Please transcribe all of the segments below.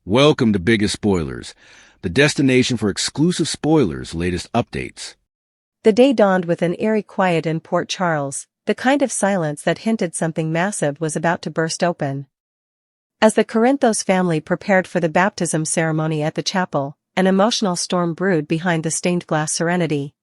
Welcome to Biggest Spoilars, the destination for exclusive spoilers, latest updates. The day dawned with an eerie quiet in Port Charles, the kind of silence that hinted something massive was about to burst open. As the Corinthos family prepared for the baptism ceremony at the chapel, an emotional storm brewed behind the stained-glass serenity.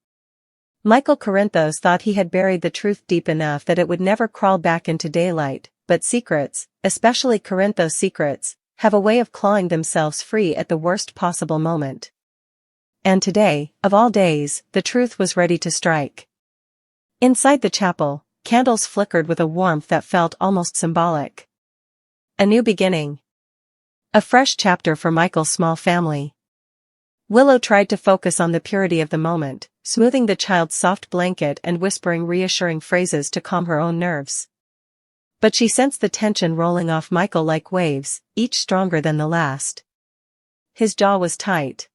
Michael Corinthos thought he had buried the truth deep enough that it would never crawl back into daylight, but secrets, especially Corinthos secrets, have a way of clawing themselves free at the worst possible moment. And today, of all days, the truth was ready to strike. Inside the chapel, candles flickered with a warmth that felt almost symbolic. A new beginning. A fresh chapter for Michael's small family. Willow tried to focus on the purity of the moment, smoothing the child's soft blanket and whispering reassuring phrases to calm her own nerves. But she sensed the tension rolling off Michael like waves, each stronger than the last. His jaw was tight.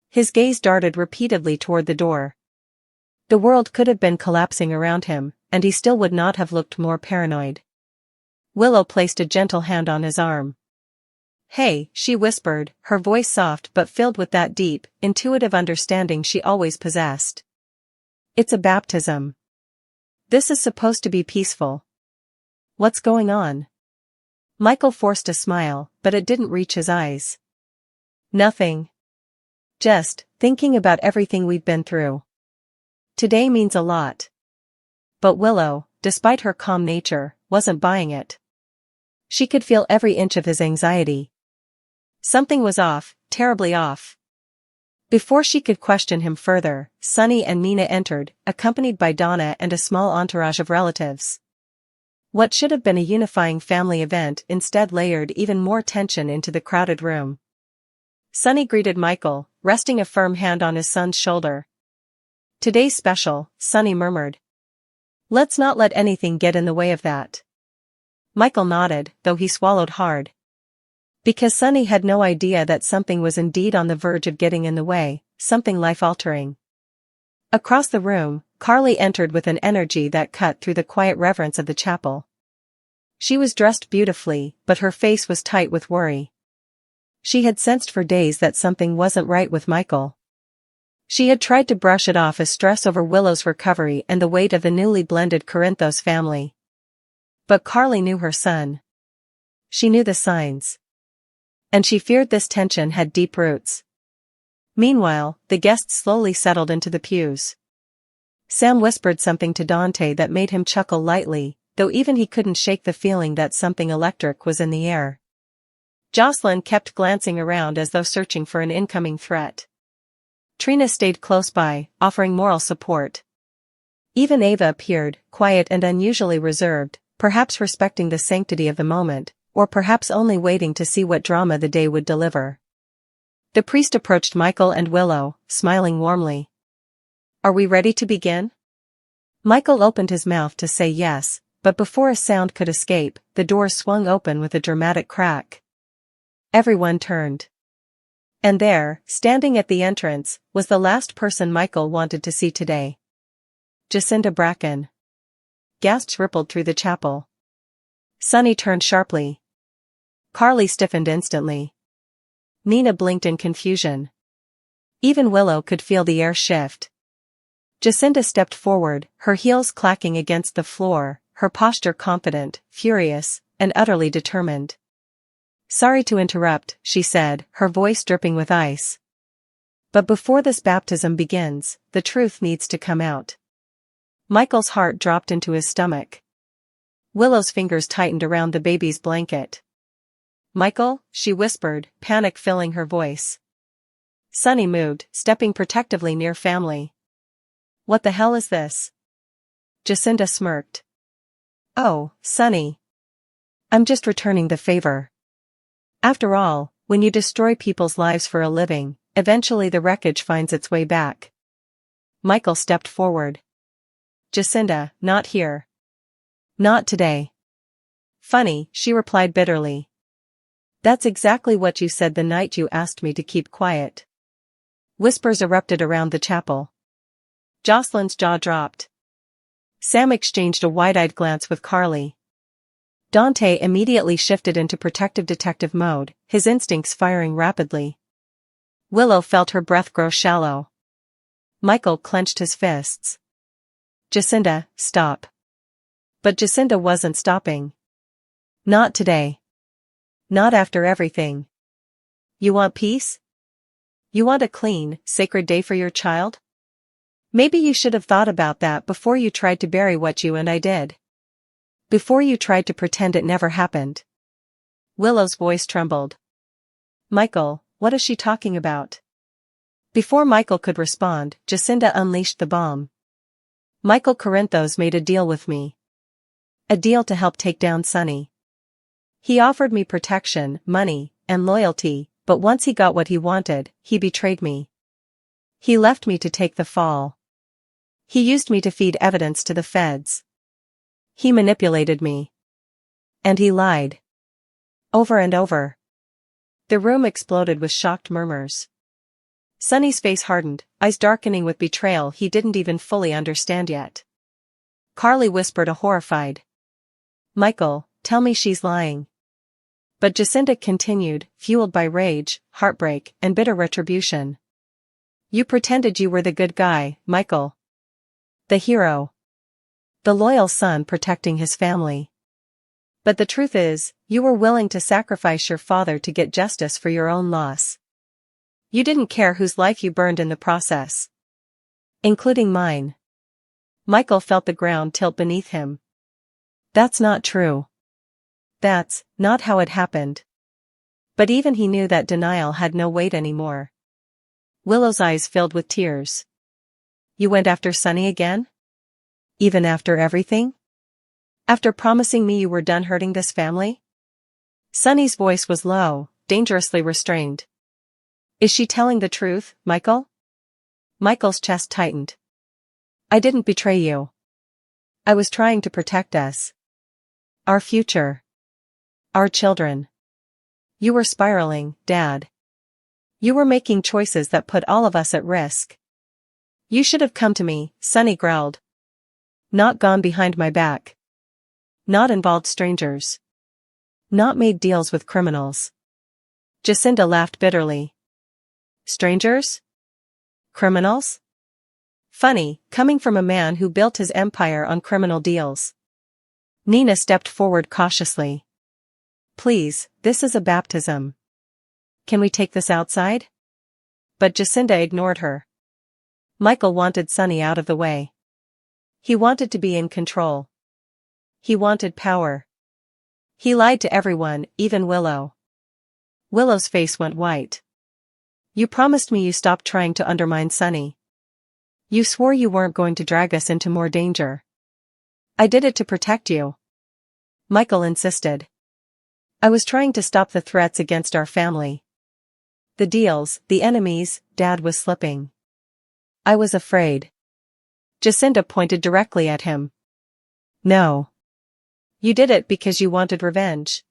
His gaze darted repeatedly toward the door. The world could have been collapsing around him, and he still would not have looked more paranoid. Willow placed a gentle hand on his arm. "Hey," she whispered, her voice soft but filled with that deep, intuitive understanding she always possessed. "It's a baptism. This is supposed to be peaceful. What's going on?" Michael forced a smile, but it didn't reach his eyes. "Nothing. Just thinking about everything we've been through. Today means a lot." But Willow, despite her calm nature, wasn't buying it. She could feel every inch of his anxiety. Something was off, terribly off. Before she could question him further, Sunny and Mina entered, accompanied by Donna and a small entourage of relatives. What should have been a unifying family event instead layered even more tension into the crowded room. Sunny greeted Michael, resting a firm hand on his son's shoulder. "Today's special," Sunny murmured. "Let's not let anything get in the way of that." Michael nodded, though he swallowed hard. Because Sunny had no idea that something was indeed on the verge of getting in the way, something life-altering. Across the room, Carly entered with an energy that cut through the quiet reverence of the chapel. She was dressed beautifully, but her face was tight with worry. She had sensed for days that something wasn't right with Michael. She had tried to brush it off as stress over Willow's recovery and the weight of the newly blended Corinthos family. But Carly knew her son. She knew the signs. And she feared this tension had deep roots. Meanwhile, the guests slowly settled into the pews. Sam whispered something to Dante that made him chuckle lightly, though even he couldn't shake the feeling that something electric was in the air. Jocelyn kept glancing around as though searching for an incoming threat. Trina stayed close by, offering moral support. Even Ava appeared, quiet and unusually reserved, perhaps respecting the sanctity of the moment, or perhaps only waiting to see what drama the day would deliver. The priest approached Michael and Willow, smiling warmly. "Are we ready to begin?" Michael opened his mouth to say yes, but before a sound could escape, the door swung open with a dramatic crack. Everyone turned. And there, standing at the entrance, was the last person Michael wanted to see today. Jacinda Bracken. Gasps rippled through the chapel. Sunny turned sharply. Carly stiffened instantly. Nina blinked in confusion. Even Willow could feel the air shift. Jacinda stepped forward, her heels clacking against the floor, her posture confident, furious, and utterly determined. "Sorry to interrupt," she said, her voice dripping with ice. "But before this baptism begins, the truth needs to come out." Michael's heart dropped into his stomach. Willow's fingers tightened around the baby's blanket. "Michael," she whispered, panic filling her voice. Sunny moved, stepping protectively near family. "What the hell is this?" Jacinda smirked. "Oh, Sunny. I'm just returning the favor. After all, when you destroy people's lives for a living, eventually the wreckage finds its way back." Michael stepped forward. "Jacinda, not here. Not today." "Funny," she replied bitterly. "That's exactly what you said the night you asked me to keep quiet." Whispers erupted around the chapel. Jocelyn's jaw dropped. Sam exchanged a wide-eyed glance with Carly. Dante immediately shifted into protective detective mode, his instincts firing rapidly. Willow felt her breath grow shallow. Michael clenched his fists. Jacinda, stop. But Jacinda wasn't stopping. Not today. Not after everything. You want peace? You want a clean, sacred day for your child? Maybe you should have thought about that before you tried to bury what you and I did. Before you tried to pretend it never happened. Willow's voice trembled. Michael, what is she talking about? Before Michael could respond, Jacinda unleashed the bomb. Michael Corinthos made a deal with me. A deal to help take down Sonny. He offered me protection, money, and loyalty, but once he got what he wanted, he betrayed me. He left me to take the fall. He used me to feed evidence to the feds. He manipulated me. And he lied. Over and over. The room exploded with shocked murmurs. Sonny's face hardened, eyes darkening with betrayal he didn't even fully understand yet. Carly whispered a horrified. Michael, tell me she's lying. But Jacinda continued, fueled by rage, heartbreak, and bitter retribution. You pretended you were the good guy, Michael. The hero. The loyal son protecting his family. But the truth is, you were willing to sacrifice your father to get justice for your own loss. You didn't care whose life you burned in the process. Including mine. Michael felt the ground tilt beneath him. That's not true. That's not how it happened. But even he knew that denial had no weight anymore. Willow's eyes filled with tears. You went after Sonny again? Even after everything? After promising me you were done hurting this family? Sonny's voice was low, dangerously restrained. Is she telling the truth, Michael? Michael's chest tightened. I didn't betray you. I was trying to protect us. Our future. Our children. You were spiraling, Dad. You were making choices that put all of us at risk. You should have come to me, Sonny growled. Not gone behind my back. Not involved strangers. Not made deals with criminals. Jacinda laughed bitterly. Strangers? Criminals? Funny, coming from a man who built his empire on criminal deals. Nina stepped forward cautiously. Please, this is a baptism. Can we take this outside? But Jacinda ignored her. Michael wanted Sonny out of the way. He wanted to be in control. He wanted power. He lied to everyone, even Willow. Willow's face went white. You promised me you stopped trying to undermine Sonny. You swore you weren't going to drag us into more danger. I did it to protect you. Michael insisted. I was trying to stop the threats against our family. The deals, the enemies, Dad was slipping. I was afraid. Jacinda pointed directly at him. No. You did it because you wanted revenge.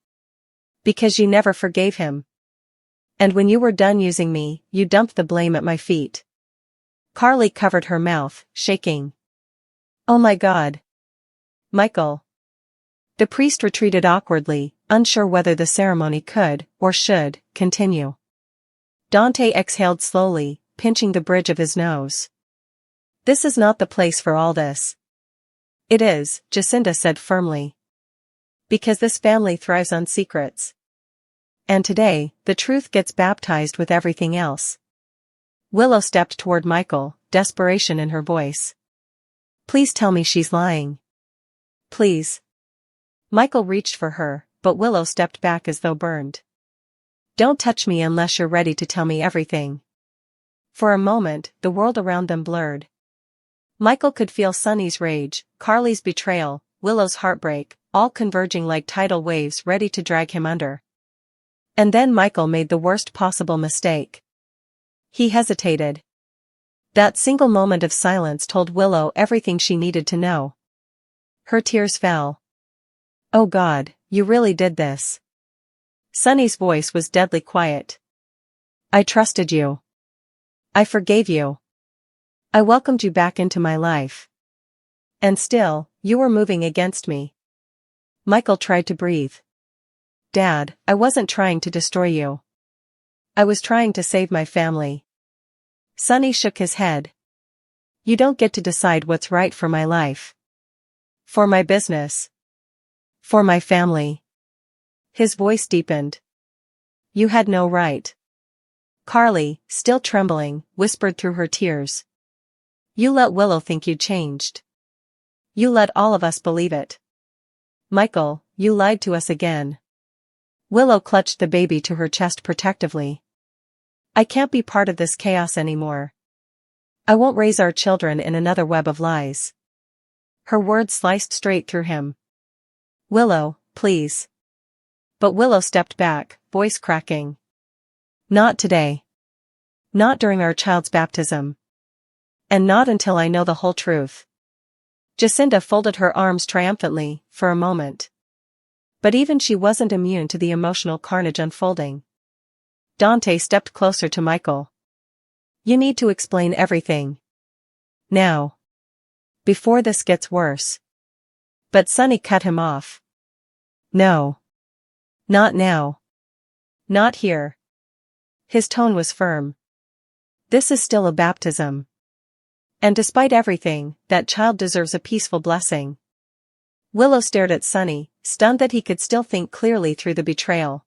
Because you never forgave him. And when you were done using me, you dumped the blame at my feet. Carly covered her mouth, shaking. Oh my God. Michael. The priest retreated awkwardly, unsure whether the ceremony could, or should, continue. Dante exhaled slowly, pinching the bridge of his nose. This is not the place for all this. It is, Jacinda said firmly. Because this family thrives on secrets. And today, the truth gets baptized with everything else. Willow stepped toward Michael, desperation in her voice. Please tell me she's lying. Please. Michael reached for her, but Willow stepped back as though burned. Don't touch me unless you're ready to tell me everything. For a moment, the world around them blurred. Michael could feel Sonny's rage, Carly's betrayal, Willow's heartbreak, all converging like tidal waves ready to drag him under. And then Michael made the worst possible mistake. He hesitated. That single moment of silence told Willow everything she needed to know. Her tears fell. Oh God, you really did this. Sonny's voice was deadly quiet. I trusted you. I forgave you. I welcomed you back into my life. And still, you were moving against me. Michael tried to breathe. Dad, I wasn't trying to destroy you. I was trying to save my family. Sonny shook his head. You don't get to decide what's right for my life. For my business. For my family. His voice deepened. You had no right. Carly, still trembling, whispered through her tears. You let Willow think you'd changed. You let all of us believe it. Michael, you lied to us again. Willow clutched the baby to her chest protectively. I can't be part of this chaos anymore. I won't raise our children in another web of lies. Her words sliced straight through him. Willow, please. But Willow stepped back, voice cracking. Not today. Not during our child's baptism. And not until I know the whole truth. Jacinda folded her arms triumphantly, for a moment. But even she wasn't immune to the emotional carnage unfolding. Dante stepped closer to Michael. You need to explain everything. Now. Before this gets worse. But Sonny cut him off. No. Not now. Not here. His tone was firm. This is still a baptism. And despite everything, that child deserves a peaceful blessing. Willow stared at Sonny, stunned that he could still think clearly through the betrayal.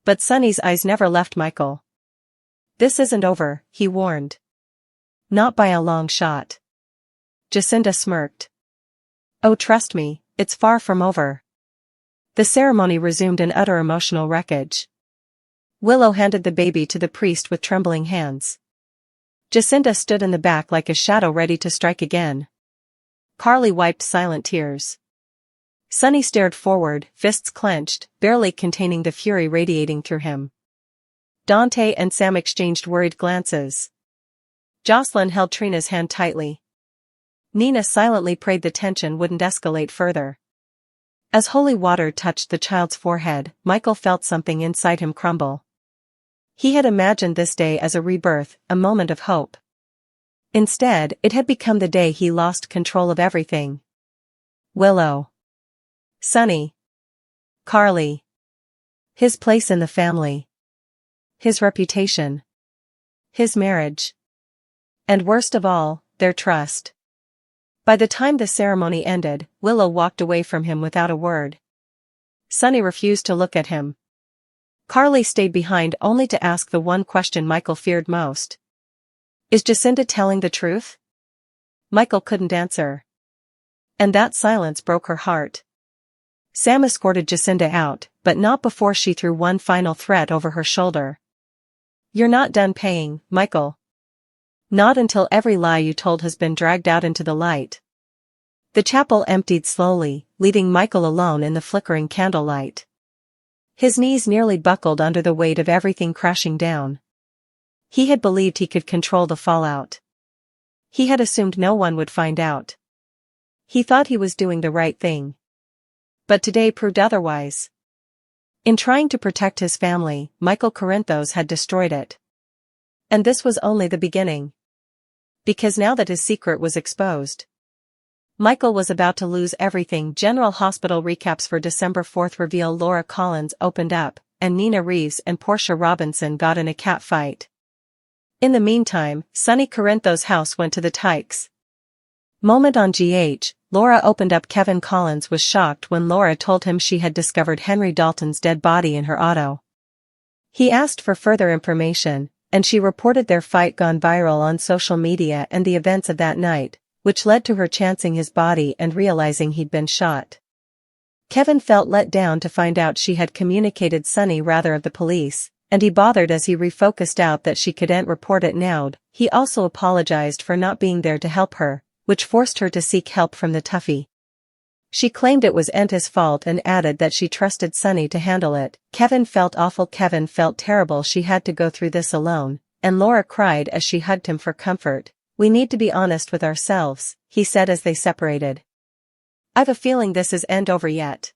But Sonny's eyes never left Michael. This isn't over, he warned. Not by a long shot. Jacinda smirked. Oh, trust me, it's far from over. The ceremony resumed in utter emotional wreckage. Willow handed the baby to the priest with trembling hands. Jacinda stood in the back like a shadow ready to strike again. Carly wiped silent tears. Sonny stared forward, fists clenched, barely containing the fury radiating through him. Dante and Sam exchanged worried glances. Jocelyn held Trina's hand tightly. Nina silently prayed the tension wouldn't escalate further. As holy water touched the child's forehead, Michael felt something inside him crumble. He had imagined this day as a rebirth, a moment of hope. Instead, it had become the day he lost control of everything. Willow. Sonny. Carly. His place in the family. His reputation. His marriage. And worst of all, their trust. By the time the ceremony ended, Willow walked away from him without a word. Sonny refused to look at him. Carly stayed behind only to ask the one question Michael feared most. Is Jacinda telling the truth? Michael couldn't answer. And that silence broke her heart. Sam escorted Jacinda out, but not before she threw one final threat over her shoulder. You're not done paying, Michael. Not until every lie you told has been dragged out into the light. The chapel emptied slowly, leaving Michael alone in the flickering candlelight. His knees nearly buckled under the weight of everything crashing down. He had believed he could control the fallout. He had assumed no one would find out. He thought he was doing the right thing. But today proved otherwise. In trying to protect his family, Michael Corinthos had destroyed it. And this was only the beginning. Because now that his secret was exposed, Michael was about to lose everything. General Hospital recaps for December 4th reveal Laura Collins opened up, and Nina Reeves and Portia Robinson got in a cat fight. In the meantime, Sonny Corinthos' house went to the Tykes. Moment on GH, Laura opened up. Kevin Collins was shocked when Laura told him she had discovered Henry Dalton's dead body in her auto. He asked for further information, and she reported their fight gone viral on social media and the events of that night, which led to her chancing his body and realizing he'd been shot. Kevin felt let down to find out she had communicated Sonny rather of the police, and he bothered as he refocused out that she couldn't report it now. He also apologized for not being there to help her, which forced her to seek help from the toughie. She claimed it was Anta's fault and added that she trusted Sonny to handle it. Kevin felt awful. Kevin felt terrible she had to go through this alone, and Laura cried as she hugged him for comfort. We need to be honest with ourselves, he said as they separated. I've a feeling this isn't over yet,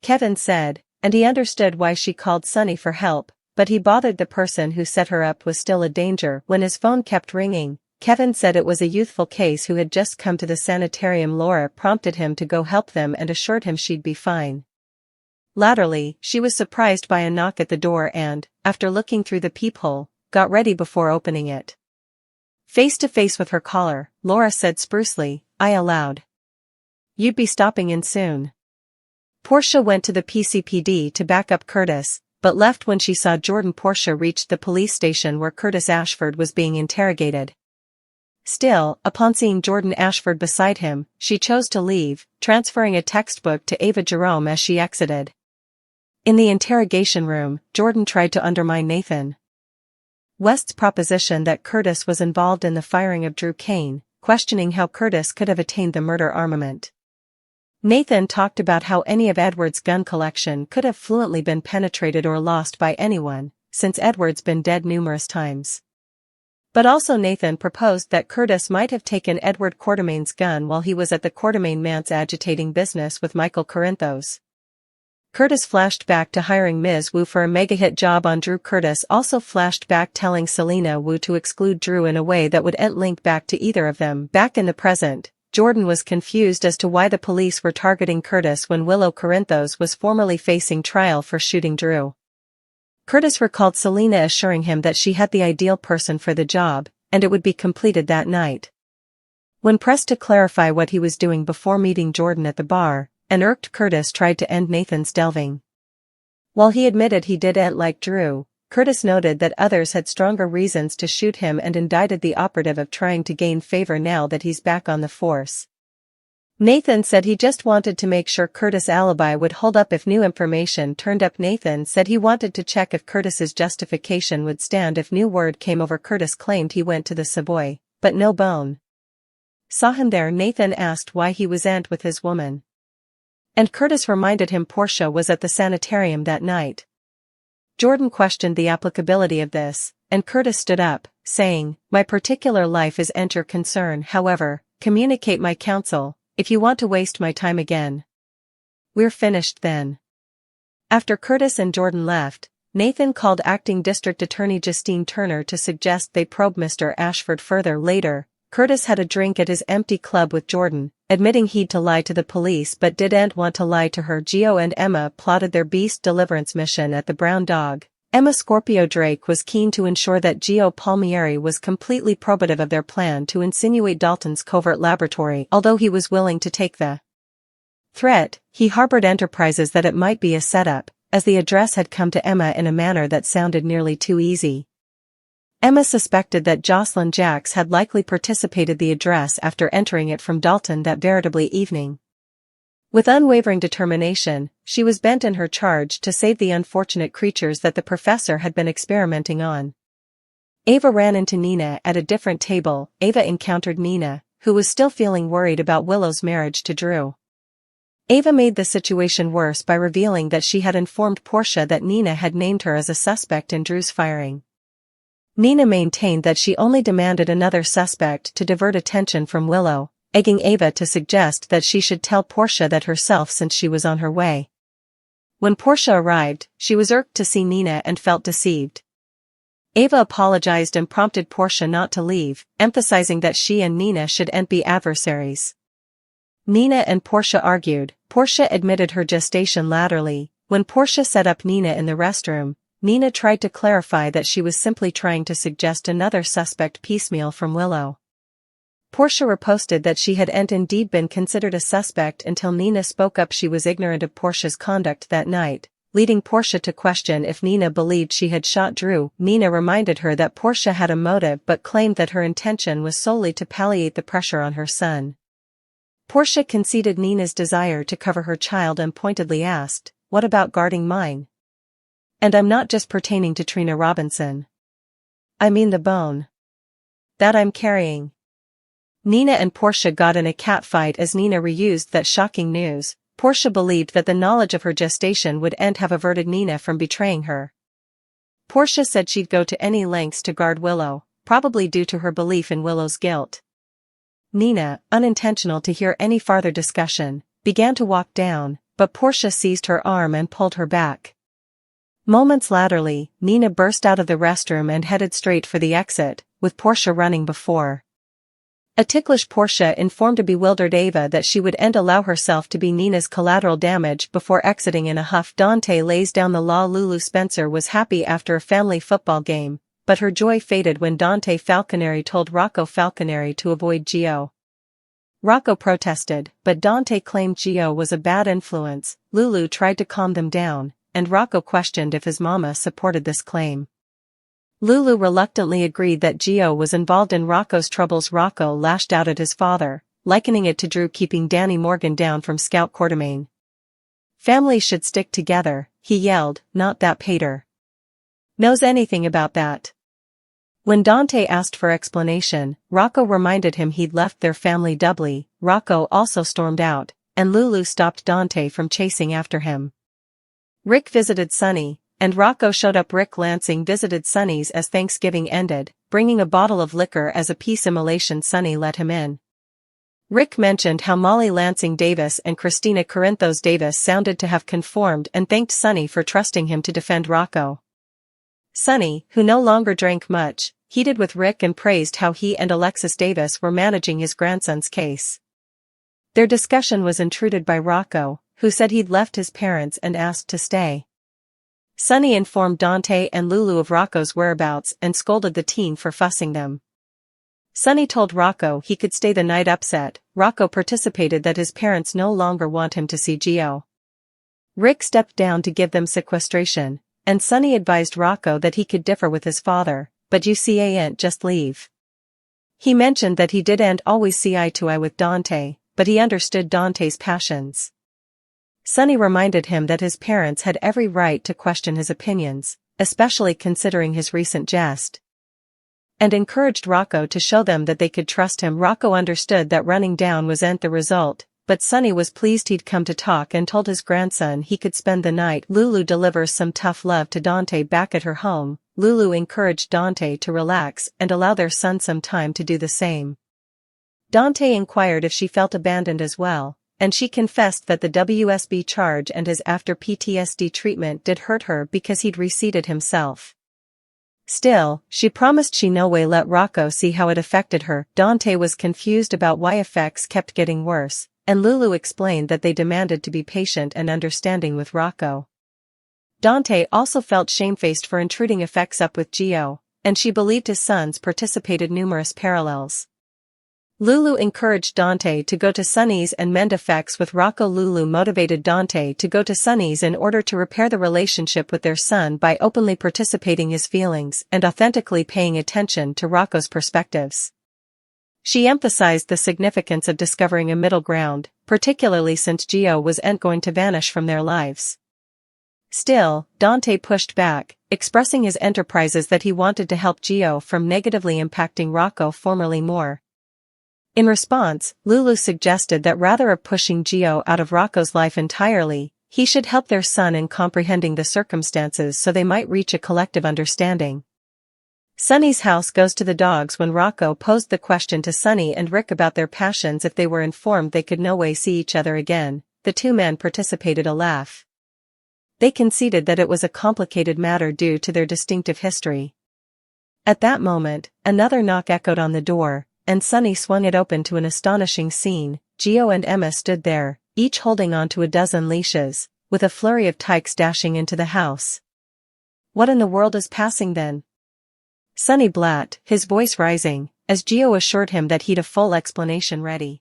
Kevin said, and he understood why she called Sonny for help, but he bothered the person who set her up was still a danger. When his phone kept ringing, Kevin said it was a youthful case who had just come to the sanitarium. Laura prompted him to go help them and assured him she'd be fine. Latterly, she was surprised by a knock at the door and, after looking through the peephole, got ready before opening it. Face to face with her caller, Laura said sprucely, "I allowed. You'd be stopping in soon." Portia went to the PCPD to back up Curtis, but left when she saw Jordan. Portia reached the police station where Curtis Ashford was being interrogated. Still, upon seeing Jordan Ashford beside him, she chose to leave, transferring a textbook to Ava Jerome as she exited. In the interrogation room, Jordan tried to undermine Nathan West's proposition that Curtis was involved in the firing of Drew Kane, questioning how Curtis could have attained the murder armament. Nathan talked about how any of Edward's gun collection could have fluently been penetrated or lost by anyone, since Edward's been dead numerous times. But also Nathan proposed that Curtis might have taken Edward Quartermain's gun while he was at the Quartermain manse agitating business with Michael Corinthos. Curtis flashed back to hiring Ms. Wu for a mega-hit job on Drew. Curtis also flashed back telling Selena Wu to exclude Drew in a way that would link back to either of them. Back in the present, Jordan was confused as to why the police were targeting Curtis when Willow Corinthos was formerly facing trial for shooting Drew. Curtis recalled Selena assuring him that she had the ideal person for the job, and it would be completed that night. When pressed to clarify what he was doing before meeting Jordan at the bar, an irked Curtis tried to end Nathan's delving. While he admitted he did it like Drew, Curtis noted that others had stronger reasons to shoot him and indicted the operative of trying to gain favor now that he's back on the force. Nathan said he just wanted to make sure Curtis' alibi would hold up if new information turned up. Nathan said he wanted to check if Curtis's justification would stand if new word came over. Curtis claimed he went to the Savoy, but no bone saw him there. Nathan asked why he wasn't with his woman, and Curtis reminded him Portia was at the sanitarium that night. Jordan questioned the applicability of this, and Curtis stood up, saying, "My particular life is your concern. However, communicate my counsel, if you want to waste my time again. We're finished then." After Curtis and Jordan left, Nathan called Acting District Attorney Justine Turner to suggest they probe Mr. Ashford further. Later, Curtis had a drink at his empty club with Jordan, admitting he'd to lie to the police but didn't want to lie to her. Gio and Emma plotted their beast deliverance mission at the Brown Dog. Emma Scorpio Drake was keen to ensure that Gio Palmieri was completely probative of their plan to insinuate Dalton's covert laboratory. Although he was willing to take the threat, he harbored enterprises that it might be a setup, as the address had come to Emma in a manner that sounded nearly too easy. Emma suspected that Jocelyn Jacks had likely participated the address after entering it from Dalton that veritably evening. With unwavering determination, she was bent in her charge to save the unfortunate creatures that the professor had been experimenting on. Ava ran into Nina at a different table. Ava encountered Nina, who was still feeling worried about Willow's marriage to Drew. Ava made the situation worse by revealing that she had informed Portia that Nina had named her as a suspect in Drew's firing. Nina maintained that she only demanded another suspect to divert attention from Willow, egging Ava to suggest that she should tell Portia that herself since she was on her way. When Portia arrived, she was irked to see Nina and felt deceived. Ava apologized and prompted Portia not to leave, emphasizing that she and Nina shouldn't be adversaries. Nina and Portia argued. Portia admitted her gestation latterly. When Portia set up Nina in the restroom, Nina tried to clarify that she was simply trying to suggest another suspect piecemeal from Willow. Portia riposted that she hadn't indeed been considered a suspect until Nina spoke up she was ignorant of Portia's conduct that night, leading Portia to question if Nina believed she had shot Drew. Nina reminded her that Portia had a motive but claimed that her intention was solely to palliate the pressure on her son. Portia conceded Nina's desire to cover her child and pointedly asked, "What about guarding mine? And I'm not just pertaining to Trina Robinson. I mean the bone that I'm carrying." Nina and Portia got in a catfight as Nina reused that shocking news. Portia believed that the knowledge of her gestation would have averted Nina from betraying her. Portia said she'd go to any lengths to guard Willow, probably due to her belief in Willow's guilt. Nina, unintentional to hear any farther discussion, began to walk down, but Portia seized her arm and pulled her back. Moments laterly, Nina burst out of the restroom and headed straight for the exit, with Portia running before. A ticklish Portia informed a bewildered Ava that she would allow herself to be Nina's collateral damage before exiting in a huff. Dante lays down the law. Lulu Spencer was happy after a family football game, but her joy faded when Dante Falconeri told Rocco Falconeri to avoid Gio. Rocco protested, but Dante claimed Gio was a bad influence. Lulu tried to calm them down, and Rocco questioned if his mama supported this claim. Lulu reluctantly agreed that Gio was involved in Rocco's troubles. Rocco lashed out at his father, likening it to Drew keeping Danny Morgan down from Scout Quartermain. "Families should stick together," he yelled, "not that Pater knows anything about that." When Dante asked for explanation, Rocco reminded him he'd left their family doubly. Rocco also stormed out, and Lulu stopped Dante from chasing after him. Rick visited Sunny, and Rocco showed up. Rick Lansing visited Sunny's as Thanksgiving ended, bringing a bottle of liquor as a peace immolation. Sunny let him in. Rick mentioned how Molly Lansing Davis and Christina Corinthos Davis sounded to have conformed and thanked Sunny for trusting him to defend Rocco. Sunny, who no longer drank much, heated with Rick and praised how he and Alexis Davis were managing his grandson's case. Their discussion was intruded by Rocco, who said he'd left his parents and asked to stay. Sunny informed Dante and Lulu of Rocco's whereabouts and scolded the teen for fussing them. Sunny told Rocco he could stay the night. Upset, Rocco participated that his parents no longer want him to see Gio. Rick stepped down to give them sequestration, and Sunny advised Rocco that he could differ with his father, but you see ain't just leave. He mentioned that he didn't always see eye to eye with Dante, but he understood Dante's passions. Sunny reminded him that his parents had every right to question his opinions, especially considering his recent jest, and encouraged Rocco to show them that they could trust him. Rocco understood that running down wasn't the result, but Sunny was pleased he'd come to talk and told his grandson he could spend the night. Lulu delivers some tough love to Dante back at her home. Lulu encouraged Dante to relax and allow their son some time to do the same. Dante inquired if she felt abandoned as well, and she confessed that the WSB charge and his after PTSD treatment did hurt her because he'd reseated himself. Still, she promised she no way let Rocco see how it affected her. Dante was confused about why effects kept getting worse, and Lulu explained that they demanded to be patient and understanding with Rocco. Dante also felt shamefaced for intruding effects up with Gio, and she believed his sons participated numerous parallels. Lulu encouraged Dante to go to Sunny's and mend effects with Rocco. Lulu motivated Dante to go to Sunny's in order to repair the relationship with their son by openly participating his feelings and authentically paying attention to Rocco's perspectives. She emphasized the significance of discovering a middle ground, particularly since Gio wasn't going to vanish from their lives. Still, Dante pushed back, expressing his enterprises that he wanted to help Gio from negatively impacting Rocco formerly more. In response, Lulu suggested that rather than pushing Gio out of Rocco's life entirely, he should help their son in comprehending the circumstances so they might reach a collective understanding. Sunny's house goes to the dogs. When Rocco posed the question to Sunny and Rick about their passions if they were informed they could no way see each other again, the two men participated a laugh. They conceded that it was a complicated matter due to their distinctive history. At that moment, another knock echoed on the door, and Sunny swung it open to an astonishing scene. Gio and Emma stood there, each holding onto a dozen leashes, with a flurry of tykes dashing into the house. "What in the world is passing then?" Sunny blat, his voice rising, as Gio assured him that he'd a full explanation ready.